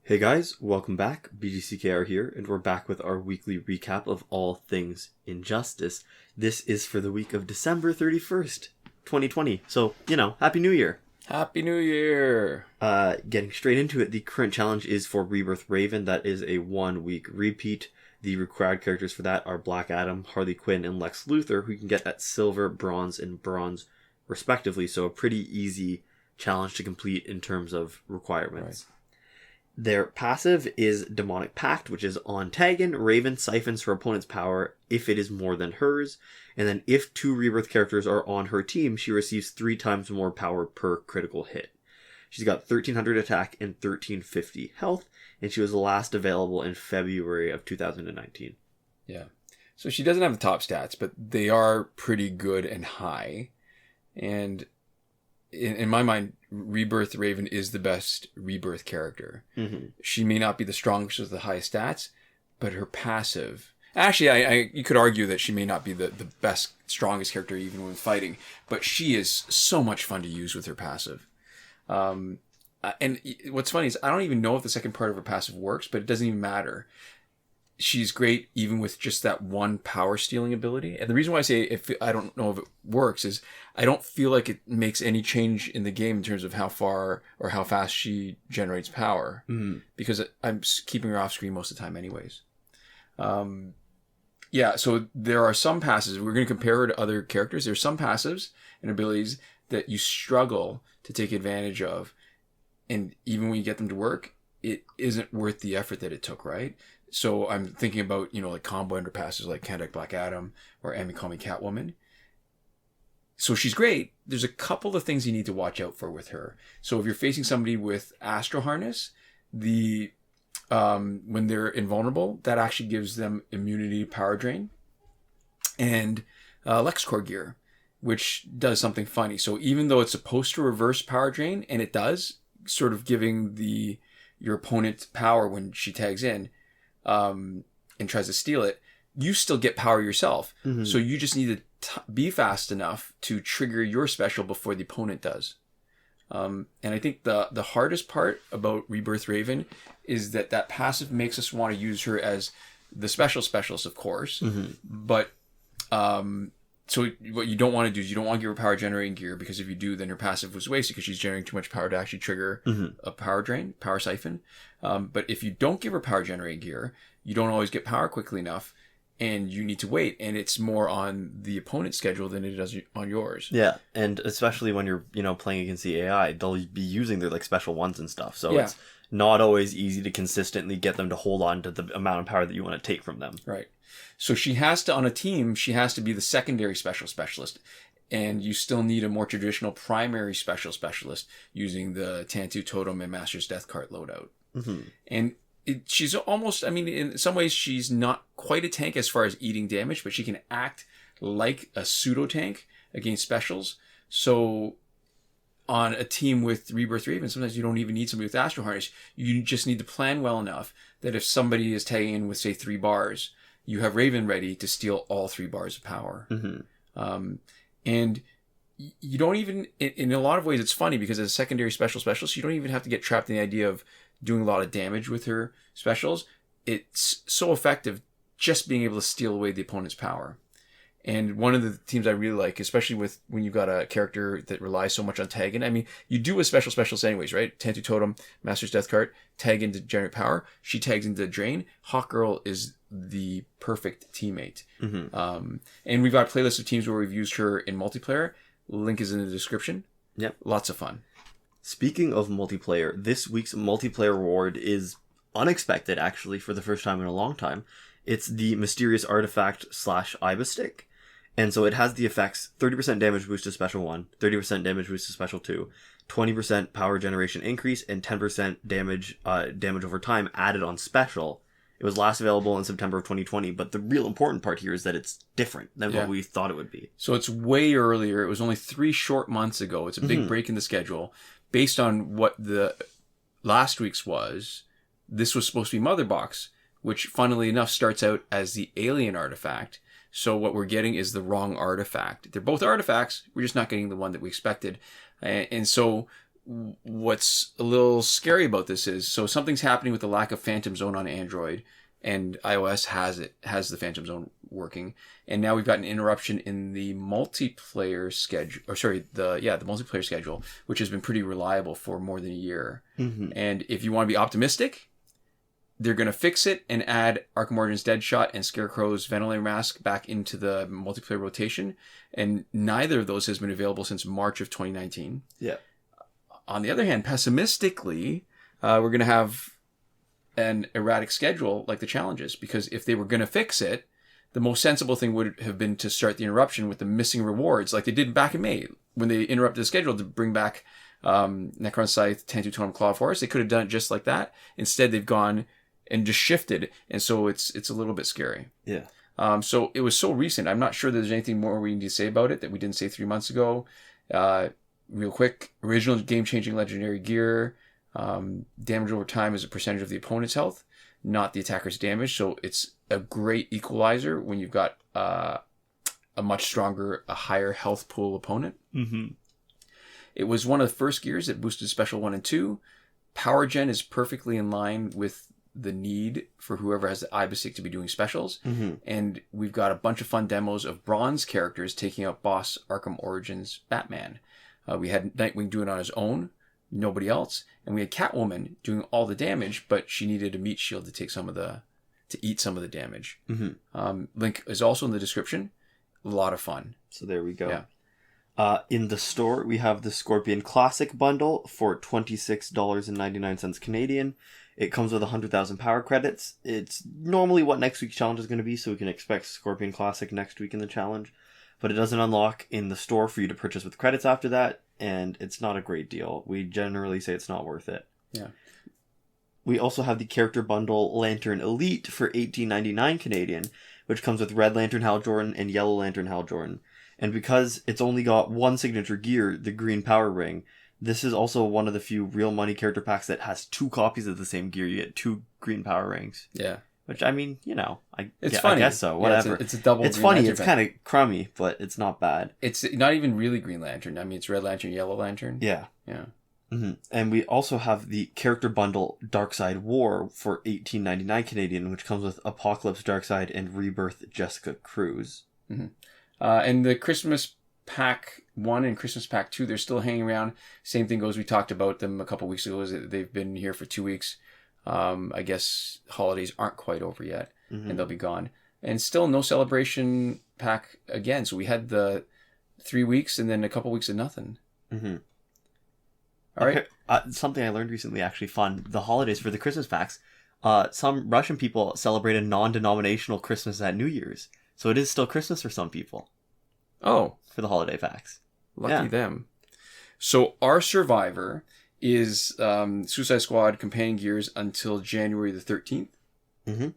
Hey guys, welcome back. BGCKR here, and we're back with our weekly recap of all things Injustice. This is for the week of December 31st, 2020. So, Happy New Year. Happy New Year. Getting straight into it, the current challenge is for Rebirth Raven. That is a 1-week repeat. The required characters for that are Black Adam, Harley Quinn, and Lex Luthor, who you can get at silver, bronze, and bronze, respectively. So a pretty easy challenge to complete in terms of requirements. Right. Their passive is Demonic Pact, which is on Taggin, Raven siphons her opponent's power if it is more than hers, and then if 2 Rebirth characters are on her team, she receives 3 times more power per critical hit. She's got 1300 attack and 1350 health, and she was last available in February of 2019. Yeah. So she doesn't have the top stats, but they are pretty good and high. And in my mind, Rebirth Raven is the best Rebirth character. Mm-hmm. She may not be the strongest with the highest stats, but her passive... Actually, you could argue that she may not be the best, strongest character even when fighting, but she is so much fun to use with her passive. And what's funny is I don't even know if the second part of her passive works, but it doesn't even matter. She's great even with just that one power stealing ability. And the reason why I say if I don't know if it works is I don't feel like it makes any change in the game in terms of how far or how fast she generates power. Mm-hmm. Because I'm keeping her off screen most of the time anyways. So there are some passives. We're going to compare her to other characters. There's some passives and abilities that you struggle to take advantage of. And even when you get them to work, it isn't worth the effort that it took, right? So I'm thinking about, like combo ender passes like Kakde Black Adam or Amy Call Me Catwoman. So she's great. There's a couple of things you need to watch out for with her. So if you're facing somebody with Astro Harness, when they're invulnerable, that actually gives them immunity to power drain. And LexCorp gear, which does something funny. So even though it's supposed to reverse power drain, and it does, sort of giving your opponent power when she tags in, and tries to steal it, you still get power yourself. Mm-hmm. So you just need to be fast enough to trigger your special before the opponent does. And I think the hardest part about Rebirth Raven is that passive makes us want to use her as the specialist, of course. Mm-hmm. But so what you don't want to do is you don't want to give her power generating gear, because if you do, then her passive was wasted because she's generating too much power to actually trigger a power drain, power siphon. But if you don't give her power generating gear, you don't always get power quickly enough, and you need to wait. And it's more on the opponent's schedule than it is on yours. Yeah, and especially when you're playing against the AI, they'll be using their special ones and stuff. So it's not always easy to consistently get them to hold on to the amount of power that you want to take from them. Right. So she has to, on a team, she has to be the secondary specialist. And you still need a more traditional primary specialist using the Tantu Totem and Master's Death Cart loadout. Mm-hmm. And she's almost, in some ways, she's not quite a tank as far as eating damage, but she can act like a pseudo tank against specials. So on a team with Rebirth Raven, sometimes you don't even need somebody with Astro Harness. You just need to plan well enough that if somebody is tagging in with, say, 3 bars, you have Raven ready to steal all 3 bars of power. Mm-hmm. And you don't even, in a lot of ways, it's funny because as a secondary specialist, you don't even have to get trapped in the idea of doing a lot of damage with her specials. It's so effective just being able to steal away the opponent's power. And one of the teams I really like, especially with when you've got a character that relies so much on tagging. You do a specialist anyways, right? Tantu Totem, Master's Death Cart, tag in to generate power. She tags into drain. Hawkgirl is the perfect teammate. Mm-hmm. And we've got playlists of teams where we've used her in multiplayer. Link is in the description. Yep. Lots of fun. Speaking of multiplayer, this week's multiplayer reward is unexpected, actually, for the first time in a long time. It's the Mysterious Artifact / Ibistick. And so it has the effects 30% damage boost to Special 1, 30% damage boost to Special 2, 20% power generation increase, and 10% damage over time added on Special. It was last available in September of 2020, but the real important part here is that it's different than what we thought it would be. So it's way earlier. It was only 3 short months ago. It's a big break in the schedule. Based on what the last week's was, this was supposed to be Mother Box, which funnily enough starts out as the Alien Artifact. So what we're getting is the wrong artifact. They're both artifacts. We're just not getting the one that we expected. And so what's a little scary about this is, so something's happening with the lack of Phantom Zone on Android, and iOS has the Phantom Zone working, and now we've got an interruption in the multiplayer schedule, the multiplayer schedule, which has been pretty reliable for more than a year. Mm-hmm. And if you want to be optimistic, they're going to fix it and add Arkham Origins Deadshot and Scarecrow's Ventilator Mask back into the multiplayer rotation, and neither of those has been available since March of 2019. Yeah. On the other hand, pessimistically, we're going to have an erratic schedule like the challenges, because if they were going to fix it, the most sensible thing would have been to start the interruption with the missing rewards, like they did back in May when they interrupted the schedule to bring back Necron Scythe, Tantu Totem, Claw of Horus. They could have done it just like that. Instead, they've gone and just shifted, and so it's a little bit scary. Yeah. So it was so recent. I'm not sure there's anything more we need to say about it that we didn't say 3 months ago. Real quick, original game-changing legendary gear. Damage over time is a percentage of the opponent's health, not the attacker's damage. So it's a great equalizer when you've got a much stronger, a higher health pool opponent. Mm-hmm. It was one of the first gears that boosted Special 1 and 2. Power Gen is perfectly in line with the need for whoever has the Ibistick to be doing specials. Mm-hmm. And we've got a bunch of fun demos of bronze characters taking out boss Arkham Origins Batman. We had Nightwing doing it on his own, nobody else. And we had Catwoman doing all the damage, but she needed a meat shield to eat some of the damage. Mm-hmm. Link is also in the description. A lot of fun. So there we go. Yeah. In the store, we have the Scorpion Classic Bundle for $26.99 Canadian. It comes with 100,000 power credits. It's normally what next week's challenge is going to be, so we can expect Scorpion Classic next week in the challenge. But it doesn't unlock in the store for you to purchase with credits after that, and it's not a great deal. We generally say it's not worth it. Yeah. We also have the Character Bundle Lantern Elite for $18.99 Canadian, which comes with Red Lantern Hal Jordan and Yellow Lantern Hal Jordan. And because it's only got one signature gear, the Green Power Ring, this is also one of the few real money character packs that has 2 copies of the same gear. You get 2 Green Power Rings. Yeah. Which, I mean, it's funny. I guess so. Whatever. Yeah, it's a double. It's funny. It's kind of crummy, but it's not bad. It's not even really Green Lantern. I mean, it's Red Lantern, Yellow Lantern. Yeah. Yeah. Mm-hmm. And we also have the Character Bundle Darkside War for $18.99 Canadian, which comes with Apocalypse Darkseid and Rebirth Jessica Cruz. Mm-hmm. And the Christmas Pack 1 and Christmas Pack 2, they're still hanging around. Same thing goes. We talked about them a couple weeks ago. Is that they've been here for 2 weeks. I guess holidays aren't quite over yet, and they'll be gone. And still no celebration pack again. So we had the 3 weeks and then a couple weeks of nothing. Mm-hmm. All right. Something I learned recently, actually fun. The holidays for the Christmas packs, some Russian people celebrate a non-denominational Christmas at New Year's. So it is still Christmas for some people. Oh. For the holiday packs. Lucky them. So our survivor is Suicide Squad Companion Gears until January the 13th. Mm-hmm.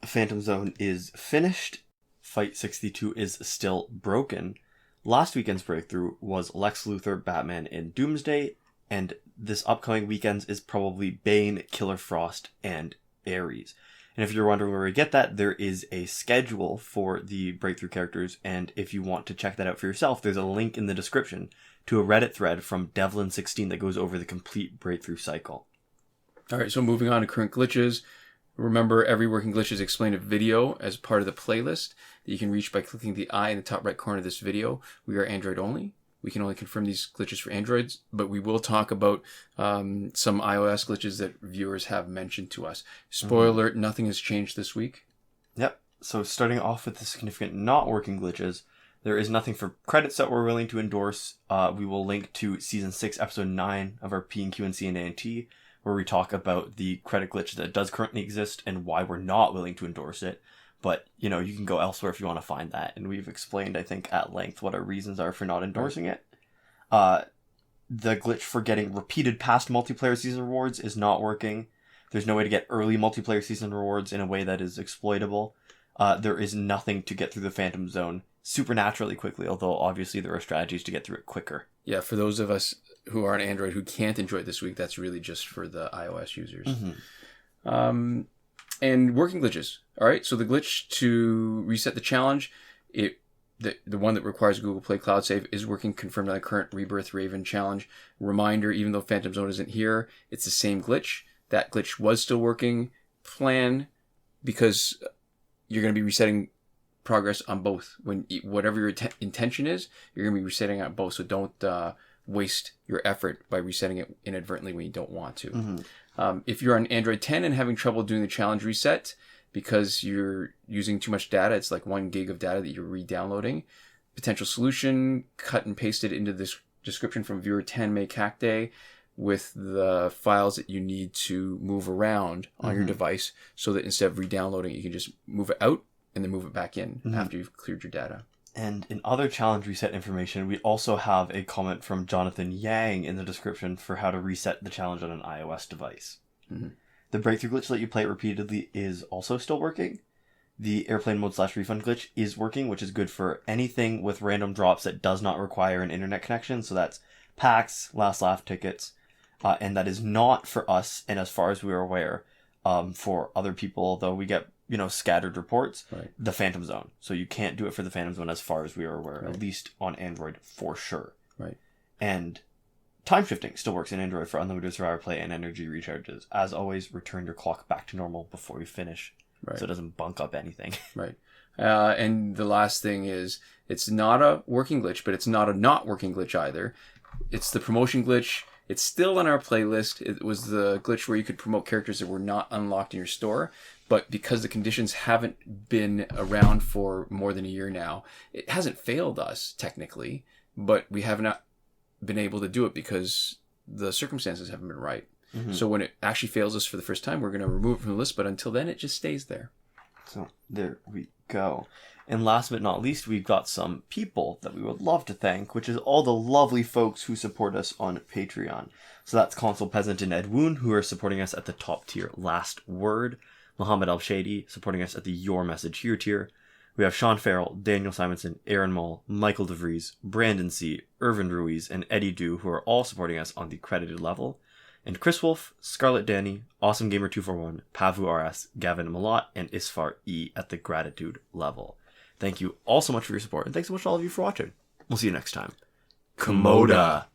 Phantom Zone is finished. Fight 62 is still broken. Last weekend's breakthrough was Lex Luthor, Batman, and Doomsday. And this upcoming weekend's is probably Bane, Killer Frost, and Ares. And if you're wondering where we get that, there is a schedule for the breakthrough characters. And if you want to check that out for yourself, there's a link in the description to a Reddit thread from Devlin16 that goes over the complete breakthrough cycle. All right, so moving on to current glitches. Remember, every working glitch is explained in a video as part of the playlist that you can reach by clicking the eye in the top right corner of this video. We are Android only. We can only confirm these glitches for Androids, but we will talk about some iOS glitches that viewers have mentioned to us. Spoiler alert, nothing has changed this week. Yep. So starting off with the significant not working glitches, there is nothing for credits that we're willing to endorse. We will link to Season 6, Episode 9 of our P&Q and CNANT, where we talk about the credit glitch that does currently exist and why we're not willing to endorse it. But, you can go elsewhere if you want to find that. And we've explained, I think, at length what our reasons are for not endorsing it. The glitch for getting repeated past multiplayer season rewards is not working. There's no way to get early multiplayer season rewards in a way that is exploitable. There is nothing to get through the Phantom Zone supernaturally quickly, although obviously there are strategies to get through it quicker. Yeah, for those of us who are on Android who can't enjoy it this week, that's really just for the iOS users. And working glitches. All right, so the glitch to reset the challenge, the one that requires Google Play Cloud Save is working, confirmed on the current Rebirth Raven challenge. Reminder, even though Phantom Zone isn't here, it's the same glitch. That glitch was still working. Plan, because you're going to be resetting progress on both. When whatever your intention is, you're going to be resetting on both. So don't waste your effort by resetting it inadvertently when you don't want to. Mm-hmm. If you're on Android 10 and having trouble doing the challenge reset because you're using too much data, it's like 1 gig of data that you're re-downloading. Potential solution, cut and paste it into this description from viewer 10 May Kakde with the files that you need to move around on your device, so that instead of re-downloading, you can just move it out and then move it back in after you've cleared your data. And in other challenge reset information, we also have a comment from Jonathan Yang in the description for how to reset the challenge on an iOS device. Mm-hmm. The breakthrough glitch that you play it repeatedly is also still working. The airplane mode / refund glitch is working, which is good for anything with random drops that does not require an internet connection. So that's PAX, Last Laugh tickets, and that is not for us, and as far as we are aware, for other people, though we get, scattered reports, the Phantom Zone. So you can't do it for the Phantom Zone as far as we are aware, at least on Android for sure. Right. And time shifting still works in Android for unlimited survivor play and energy recharges. As always, return your clock back to normal before you finish, so it doesn't bunk up anything. Right. And the last thing is, it's not a working glitch, but it's not a not working glitch either. It's the promotion glitch. It's still on our playlist. It was the glitch where you could promote characters that were not unlocked in your store, but because the conditions haven't been around for more than a year now, it hasn't failed us technically, but we have not been able to do it because the circumstances haven't been right. Mm-hmm. So when it actually fails us for the first time, we're going to remove it from the list, but until then, it just stays there. So there we go. And last but not least, we've got some people that we would love to thank, which is all the lovely folks who support us on Patreon. So that's Consul Peasant and Edwoon, who are supporting us at the top tier Last Word. Mohammed Albshaiti, supporting us at the Your Message Here tier. We have Shawn, Farrell, Daniel Simonson, Aaron Maule, Michael DeVries, Brandon C., Irvin Ruiz, and Eddydoo, who are all supporting us on the credited level. And Chris Wolff, Scarlet, Dani, Awesomegamer 241, Pavu RS, Gavin, Mallott, and Isfar E at the gratitude level. Thank you all so much for your support, and thanks so much to all of you for watching. We'll see you next time. Komoda!